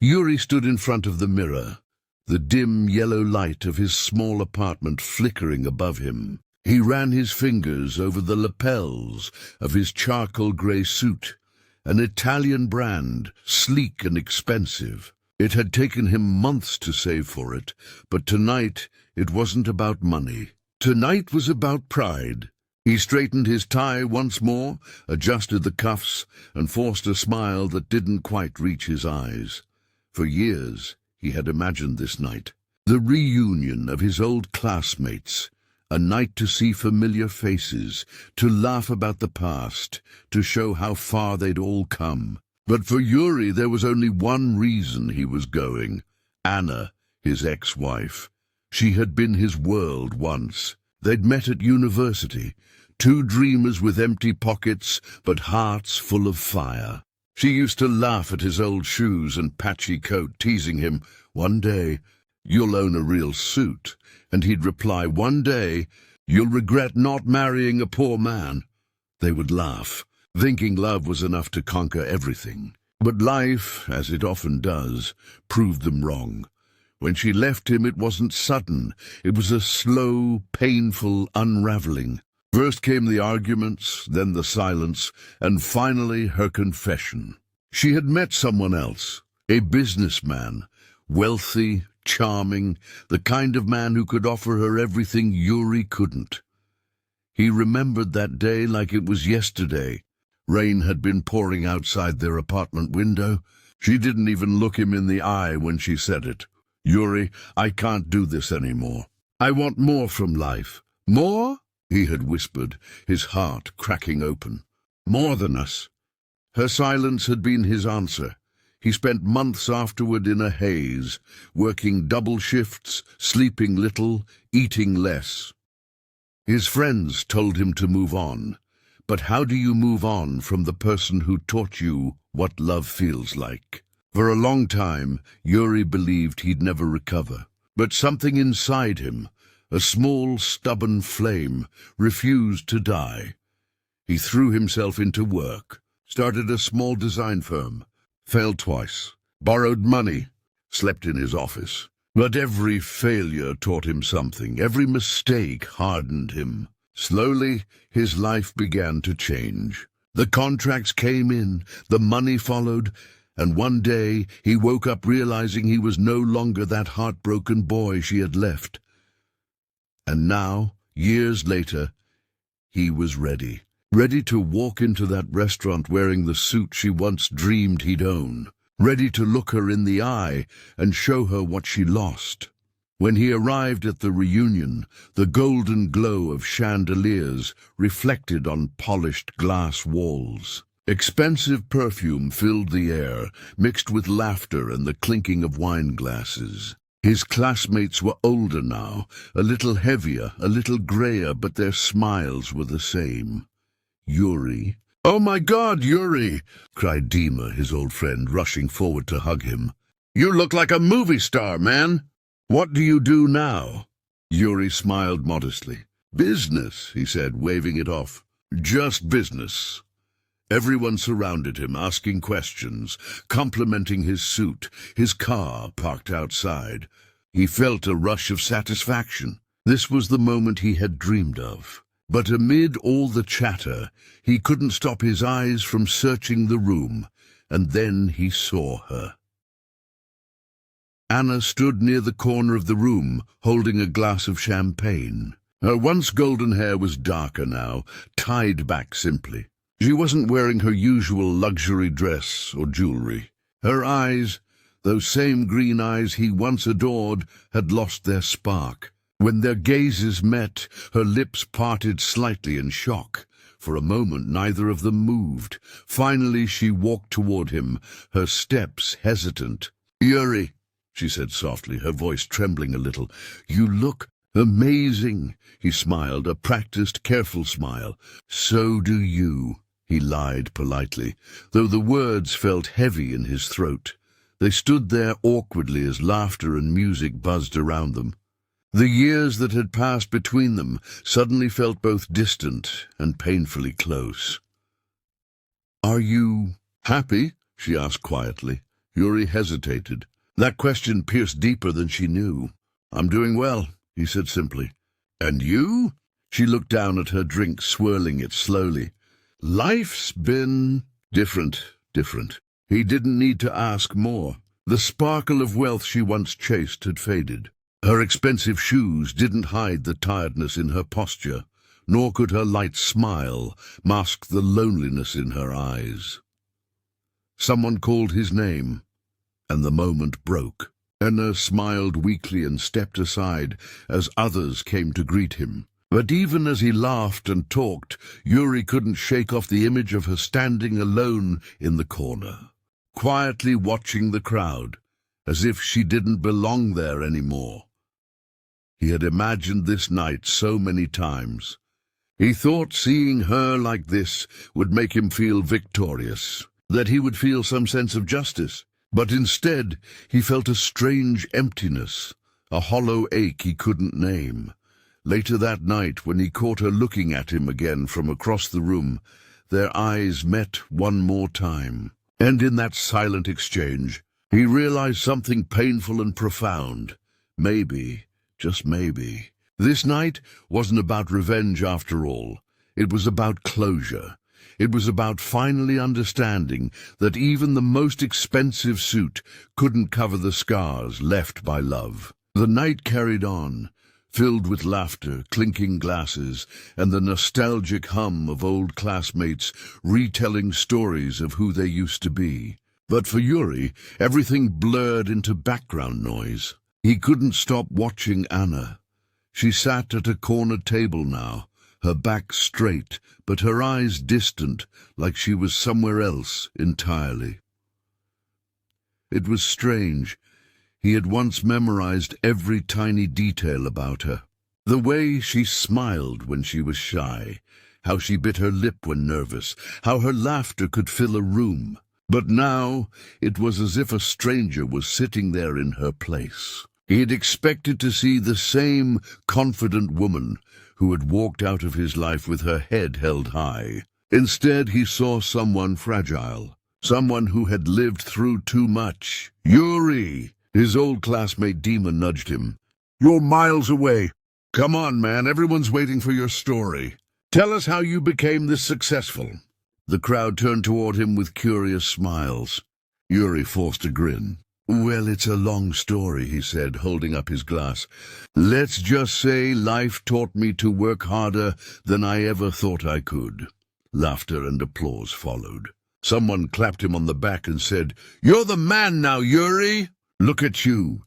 Yuri stood in front of the mirror, the dim yellow light of his small apartment flickering above him. He ran his fingers over the lapels of his charcoal grey suit, an Italian brand, sleek and expensive. It had taken him months to save for it, but tonight it wasn't about money. Tonight was about pride. He straightened his tie once more, adjusted the cuffs, and forced a smile that didn't quite reach his eyes. For years he had imagined this night, the reunion of his old classmates, a night to see familiar faces, to laugh about the past, to show how far they'd all come. But for Yuri there was only one reason he was going. Anna, his ex-wife. She had been his world once. They'd met at university, two dreamers with empty pockets but hearts full of fire. She used to laugh at his old shoes and patchy coat, teasing him, "One day, you'll own a real suit." And he'd reply, "One day, you'll regret not marrying a poor man." They would laugh, thinking love was enough to conquer everything. But life, as it often does, proved them wrong. When she left him, it wasn't sudden. It was a slow, painful unraveling. First came the arguments, then the silence, and finally her confession. She had met someone else, a businessman, wealthy, charming, the kind of man who could offer her everything Yuri couldn't. He remembered that day like it was yesterday. Rain had been pouring outside their apartment window. She didn't even look him in the eye when she said it. "Yuri, I can't do this anymore. I want more from life." "More?" he had whispered, his heart cracking open. "More than us." Her silence had been his answer. He spent months afterward in a haze, working double shifts, sleeping little, eating less. His friends told him to move on. But how do you move on from the person who taught you what love feels like? For a long time, Yuri believed he'd never recover. But something inside him, a small, stubborn flame, refused to die. He threw himself into work, started a small design firm, failed twice, borrowed money, slept in his office. But every failure taught him something. Every mistake hardened him. Slowly, his life began to change. The contracts came in, the money followed, and one day he woke up realizing he was no longer that heartbroken boy she had left. And now, years later, he was ready. Ready to walk into that restaurant wearing the suit she once dreamed he'd own. Ready to look her in the eye and show her what she lost. When he arrived at the reunion, the golden glow of chandeliers reflected on polished glass walls. Expensive perfume filled the air, mixed with laughter and the clinking of wine glasses. His classmates were older now, a little heavier, a little grayer, but their smiles were the same. Yuri. "Oh my God, Yuri!" cried Dima, his old friend, rushing forward to hug him. "You look like a movie star, man! What do you do now?" Yuri smiled modestly. "Business," he said, waving it off. "Just business." Everyone surrounded him, asking questions, complimenting his suit, his car parked outside. He felt a rush of satisfaction. This was the moment he had dreamed of. But amid all the chatter, he couldn't stop his eyes from searching the room, and then he saw her. Anna stood near the corner of the room, holding a glass of champagne. Her once golden hair was darker now, tied back simply. She wasn't wearing her usual luxury dress or jewelry. Her eyes, those same green eyes he once adored, had lost their spark. When their gazes met, her lips parted slightly in shock. For a moment, neither of them moved. Finally, she walked toward him, her steps hesitant. "Yuri," she said softly, her voice trembling a little, "you look amazing." He smiled, a practiced, careful smile. "So do you," he lied politely, though the words felt heavy in his throat. They stood there awkwardly as laughter and music buzzed around them. The years that had passed between them suddenly felt both distant and painfully close. "Are you happy?" she asked quietly. Yuri hesitated. That question pierced deeper than she knew. "I'm doing well," he said simply. "And you?" She looked down at her drink, swirling it slowly. "Life's been different. He didn't need to ask more. The sparkle of wealth she once chased had faded. Her expensive shoes didn't hide the tiredness in her posture, nor could her light smile mask the loneliness in her eyes. Someone called his name, and the moment broke. Anna smiled weakly and stepped aside as others came to greet him. But even as he laughed and talked, Yuri couldn't shake off the image of her standing alone in the corner, quietly watching the crowd, as if she didn't belong there anymore. He had imagined this night so many times. He thought seeing her like this would make him feel victorious, that he would feel some sense of justice. But instead, he felt a strange emptiness, a hollow ache he couldn't name. Later that night, when he caught her looking at him again from across the room, their eyes met one more time. And in that silent exchange, he realized something painful and profound. Maybe, just maybe, this night wasn't about revenge after all. It was about closure. It was about finally understanding that even the most expensive suit couldn't cover the scars left by love. The night carried on, filled with laughter, clinking glasses, and the nostalgic hum of old classmates retelling stories of who they used to be. But for Yuri, everything blurred into background noise. He couldn't stop watching Anna. She sat at a corner table now, her back straight, but her eyes distant, like she was somewhere else entirely. It was strange. He had once memorized every tiny detail about her. The way she smiled when she was shy, how she bit her lip when nervous, how her laughter could fill a room. But now it was as if a stranger was sitting there in her place. He had expected to see the same confident woman who had walked out of his life with her head held high. Instead, he saw someone fragile, someone who had lived through too much. "Yuri!" His old classmate Dima nudged him. "You're miles away. Come on, man, everyone's waiting for your story. Tell us how you became this successful." The crowd turned toward him with curious smiles. Yuri forced a grin. "Well, it's a long story," he said, holding up his glass. "Let's just say life taught me to work harder than I ever thought I could." Laughter and applause followed. Someone clapped him on the back and said, "You're the man now, Yuri! Look at you."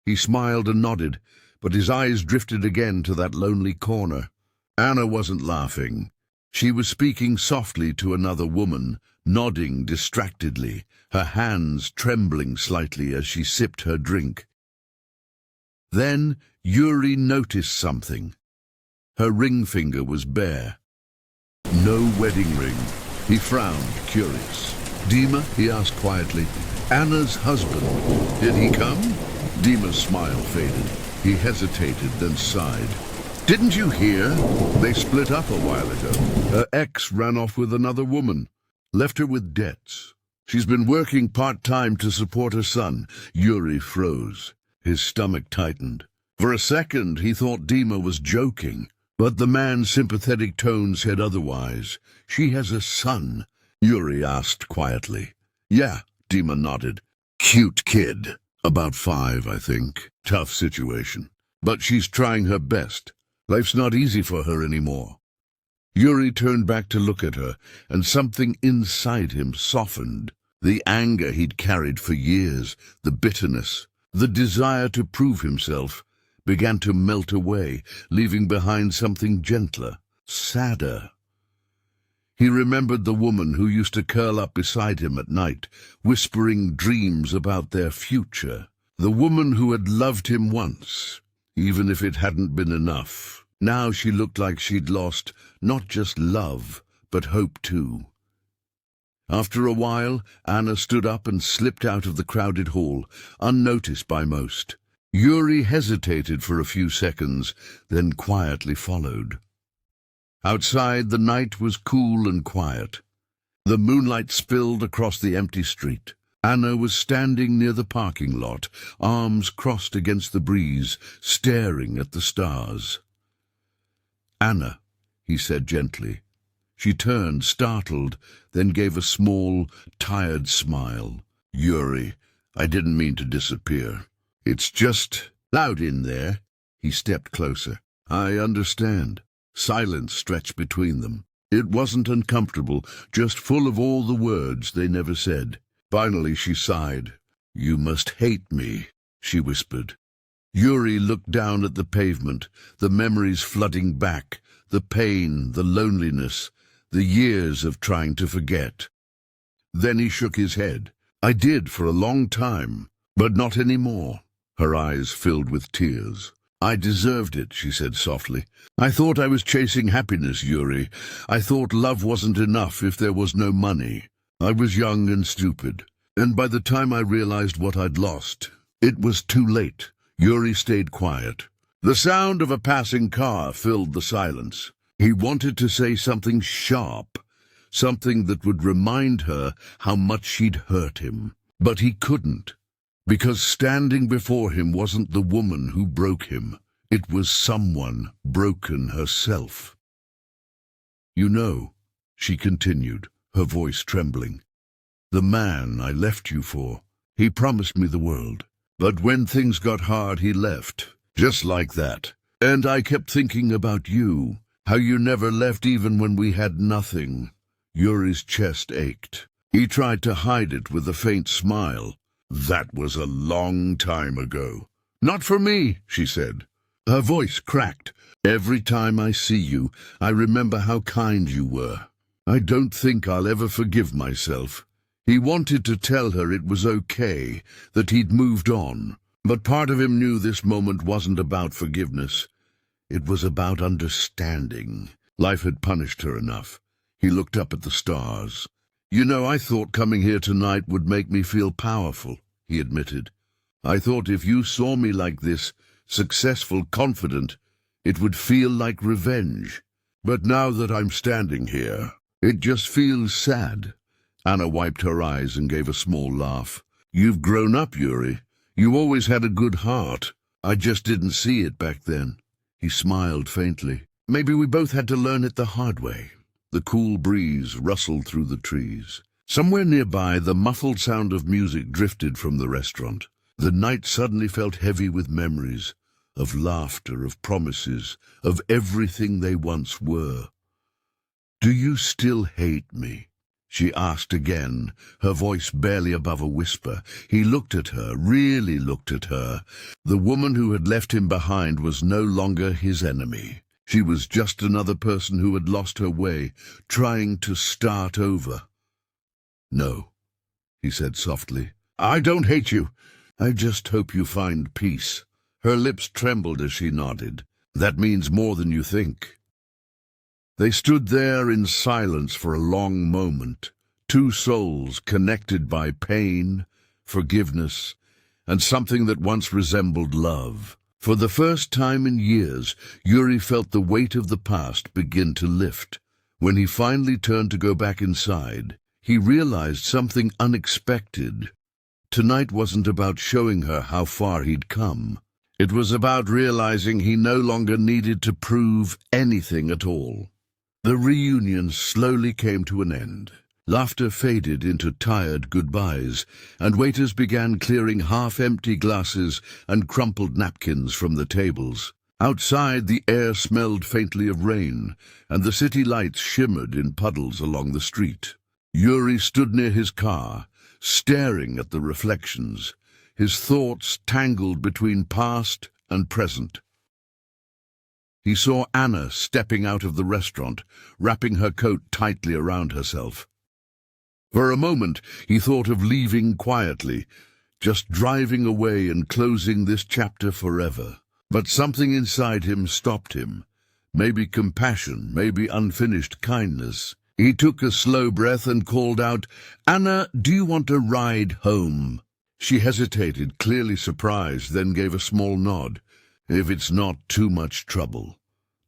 He smiled and nodded, but his eyes drifted again to that lonely corner. Anna wasn't laughing. She was speaking softly to another woman, nodding distractedly, her hands trembling slightly as she sipped her drink. Then Yuri noticed something. Her ring finger was bare. No wedding ring. He frowned, curious. "Dima?" he asked quietly. "Anna's husband. Did he come?" Dima's smile faded. He hesitated, then sighed. "Didn't you hear? They split up a while ago. Her ex ran off with another woman, left her with debts. She's been working part-time to support her son." Yuri froze. His stomach tightened. For a second, he thought Dima was joking, but the man's sympathetic tone said otherwise. "She has a son?" Yuri asked quietly. "Yeah," Dima nodded. "Cute kid. About 5, I think. Tough situation. But she's trying her best. Life's not easy for her anymore." Yuri turned back to look at her, and something inside him softened. The anger he'd carried for years, the bitterness, the desire to prove himself, began to melt away, leaving behind something gentler, sadder. He remembered the woman who used to curl up beside him at night, whispering dreams about their future. The woman who had loved him once, even if it hadn't been enough. Now she looked like she'd lost not just love, but hope too. After a while, Anna stood up and slipped out of the crowded hall, unnoticed by most. Yuri hesitated for a few seconds, then quietly followed. Outside, the night was cool and quiet. The moonlight spilled across the empty street. Anna was standing near the parking lot, arms crossed against the breeze, staring at the stars. "Anna," he said gently. She turned, startled, then gave a small, tired smile. "Yuri, I didn't mean to disappear. It's just loud in there." He stepped closer. "I understand." Silence stretched between them. It wasn't uncomfortable, just full of all the words they never said. Finally she sighed. "You must hate me," she whispered. Yuri looked down at the pavement, the memories flooding back, the pain, the loneliness, the years of trying to forget. Then he shook his head. "I did for a long time, but not anymore." Her eyes filled with tears. "I deserved it," she said softly. "I thought I was chasing happiness, Yuri. I thought love wasn't enough if there was no money. I was young and stupid, and by the time I realized what I'd lost, it was too late." Yuri stayed quiet. The sound of a passing car filled the silence. He wanted to say something sharp, something that would remind her how much she'd hurt him. But he couldn't, because standing before him wasn't the woman who broke him. It was someone broken herself. "You know," she continued, her voice trembling, "the man I left you for, he promised me the world. But when things got hard, he left, just like that. And I kept thinking about you, how you never left even when we had nothing." Yuri's chest ached. He tried to hide it with a faint smile. "That was a long time ago." "Not for me," she said. Her voice cracked. "Every time I see you, I remember how kind you were. I don't think I'll ever forgive myself." He wanted to tell her it was okay, that he'd moved on, but part of him knew this moment wasn't about forgiveness. It was about understanding. Life had punished her enough. He looked up at the stars. "You know, I thought coming here tonight would make me feel powerful," he admitted. "I thought if you saw me like this, successful, confident, it would feel like revenge. But now that I'm standing here, it just feels sad." Anna wiped her eyes and gave a small laugh. "You've grown up, Yuri. You always had a good heart. I just didn't see it back then." He smiled faintly. "Maybe we both had to learn it the hard way." The cool breeze rustled through the trees. Somewhere nearby, the muffled sound of music drifted from the restaurant. The night suddenly felt heavy with memories, of laughter, of promises, of everything they once were. "Do you still hate me?" she asked again, her voice barely above a whisper. He looked at her, really looked at her. The woman who had left him behind was no longer his enemy. She was just another person who had lost her way, trying to start over. "No," he said softly. "I don't hate you. I just hope you find peace." Her lips trembled as she nodded. "That means more than you think." They stood there in silence for a long moment, two souls connected by pain, forgiveness, and something that once resembled love. For the first time in years, Yuri felt the weight of the past begin to lift. When he finally turned to go back inside, he realized something unexpected. Tonight wasn't about showing her how far he'd come. It was about realizing he no longer needed to prove anything at all. The reunion slowly came to an end. Laughter faded into tired goodbyes, and waiters began clearing half-empty glasses and crumpled napkins from the tables. Outside, the air smelled faintly of rain, and the city lights shimmered in puddles along the street. Yuri stood near his car, staring at the reflections, his thoughts tangled between past and present. He saw Anna stepping out of the restaurant, wrapping her coat tightly around herself. For a moment, he thought of leaving quietly, just driving away and closing this chapter forever. But something inside him stopped him. Maybe compassion, maybe unfinished kindness. He took a slow breath and called out, "Anna, do you want a ride home?" She hesitated, clearly surprised, then gave a small nod. "If it's not too much trouble."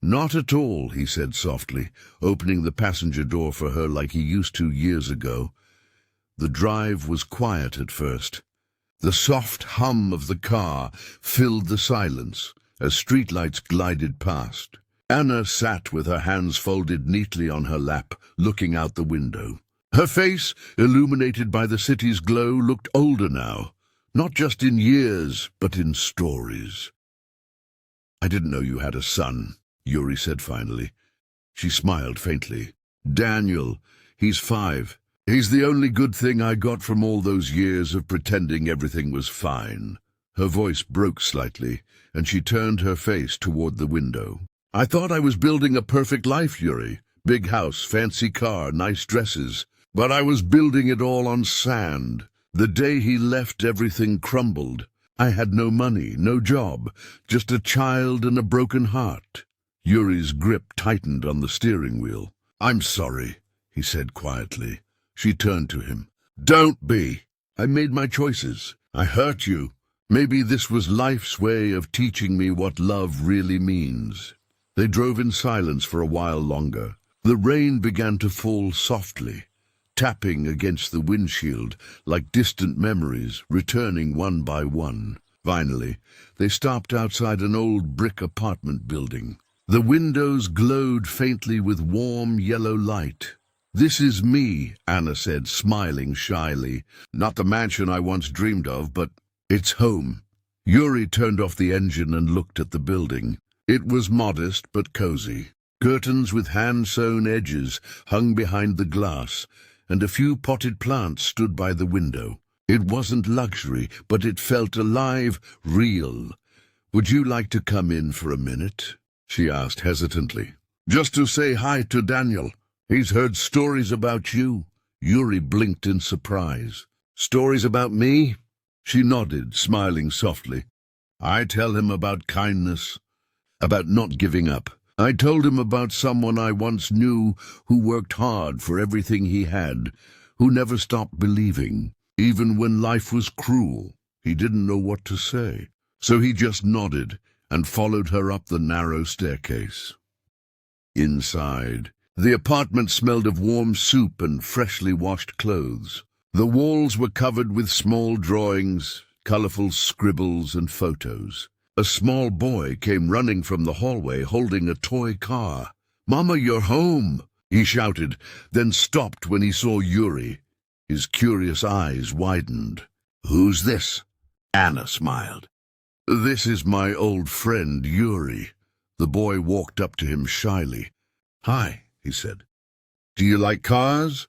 "Not at all," he said softly, opening the passenger door for her like he used to years ago. The drive was quiet at first. The soft hum of the car filled the silence as streetlights glided past. Anna sat with her hands folded neatly on her lap, looking out the window. Her face, illuminated by the city's glow, looked older now, not just in years, but in stories. "I didn't know you had a son," Yuri said finally. She smiled faintly. "Daniel, he's 5. He's the only good thing I got from all those years of pretending everything was fine." Her voice broke slightly, and she turned her face toward the window. "I thought I was building a perfect life, Yuri. Big house, fancy car, nice dresses. But I was building it all on sand. The day he left, everything crumbled. I had no money, no job, just a child and a broken heart." Yuri's grip tightened on the steering wheel. "I'm sorry," he said quietly. She turned to him. "Don't be. I made my choices. I hurt you. Maybe this was life's way of teaching me what love really means." They drove in silence for a while longer. The rain began to fall softly, tapping against the windshield like distant memories, returning one by one. Finally, they stopped outside an old brick apartment building. The windows glowed faintly with warm yellow light. "This is me," Anna said, smiling shyly. "Not the mansion I once dreamed of, but it's home." Yuri turned off the engine and looked at the building. It was modest but cozy. Curtains with hand-sewn edges hung behind the glass, and a few potted plants stood by the window. It wasn't luxury, but it felt alive, real. "Would you like to come in for a minute?" she asked hesitantly. "Just to say hi to Daniel. He's heard stories about you." Yuri blinked in surprise. "Stories about me?" She nodded, smiling softly. "I tell him about kindness, about not giving up. I told him about someone I once knew who worked hard for everything he had, who never stopped believing, even when life was cruel." He didn't know what to say, so he just nodded and followed her up the narrow staircase. Inside, the apartment smelled of warm soup and freshly washed clothes. The walls were covered with small drawings, colorful scribbles and photos. A small boy came running from the hallway holding a toy car. "Mama, you're home!" he shouted, then stopped when he saw Yuri. His curious eyes widened. "Who's this?" Anna smiled. "This is my old friend, Yuri." The boy walked up to him shyly. "Hi," he said. "Do you like cars?"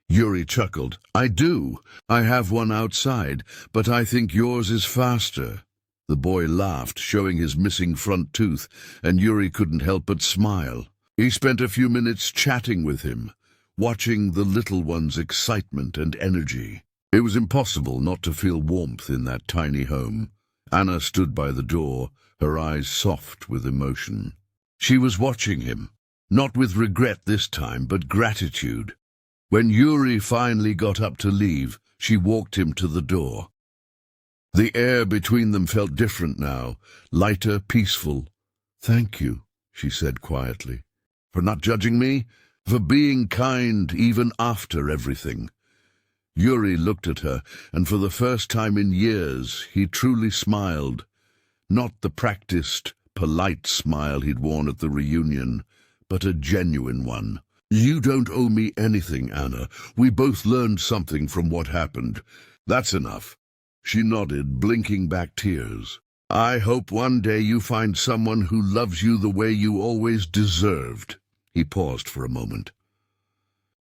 Yuri chuckled. "I do. I have one outside, but I think yours is faster." The boy laughed, showing his missing front tooth, and Yuri couldn't help but smile. He spent a few minutes chatting with him, watching the little one's excitement and energy. It was impossible not to feel warmth in that tiny home. Anna stood by the door, her eyes soft with emotion. She was watching him, not with regret this time, but gratitude. When Yuri finally got up to leave, she walked him to the door. The air between them felt different now, lighter, peaceful. "Thank you," she said quietly. "For not judging me? For being kind even after everything." Yuri looked at her, and for the first time in years he truly smiled. Not the practiced, polite smile he'd worn at the reunion, but a genuine one. "You don't owe me anything, Anna. We both learned something from what happened. That's enough." She nodded, blinking back tears. "I hope one day you find someone who loves you the way you always deserved." He paused for a moment.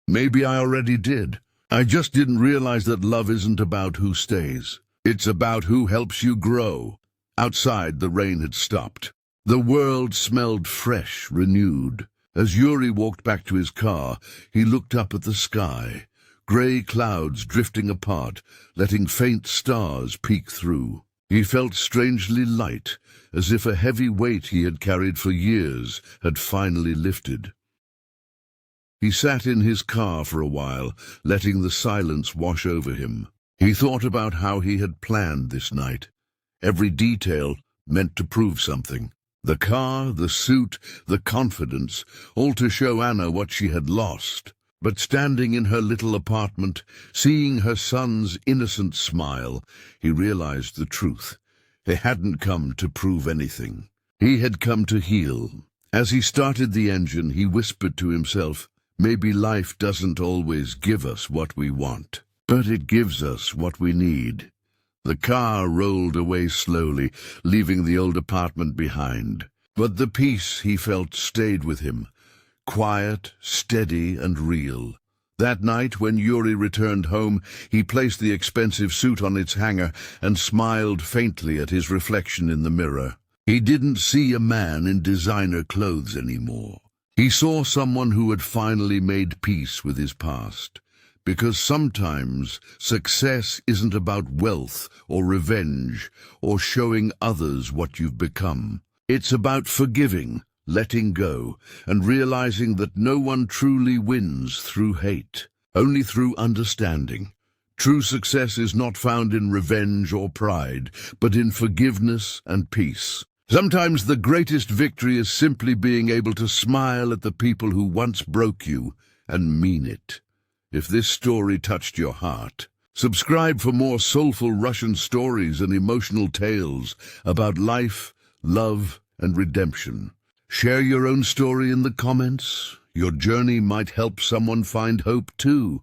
"Maybe I already did. I just didn't realize that love isn't about who stays. It's about who helps you grow." Outside, the rain had stopped. The world smelled fresh, renewed. As Yuri walked back to his car, he looked up at the sky. Grey clouds drifting apart, letting faint stars peek through. He felt strangely light, as if a heavy weight he had carried for years had finally lifted. He sat in his car for a while, letting the silence wash over him. He thought about how he had planned this night. Every detail meant to prove something. The car, the suit, the confidence, all to show Anna what she had lost. But standing in her little apartment, seeing her son's innocent smile, he realized the truth. He hadn't come to prove anything. He had come to heal. As he started the engine, he whispered to himself, "Maybe life doesn't always give us what we want, but it gives us what we need." The car rolled away slowly, leaving the old apartment behind. But the peace he felt stayed with him, quiet, steady, and real. That night, when Yuri returned home, he placed the expensive suit on its hanger and smiled faintly at his reflection in the mirror. He didn't see a man in designer clothes anymore. He saw someone who had finally made peace with his past. Because sometimes success isn't about wealth or revenge or showing others what you've become. It's about forgiving, letting go, and realizing that no one truly wins through hate, only through understanding. True success is not found in revenge or pride, but in forgiveness and peace. Sometimes the greatest victory is simply being able to smile at the people who once broke you and mean it. If this story touched your heart, subscribe for more soulful Russian stories and emotional tales about life, love, and redemption. Share your own story in the comments. Your journey might help someone find hope too.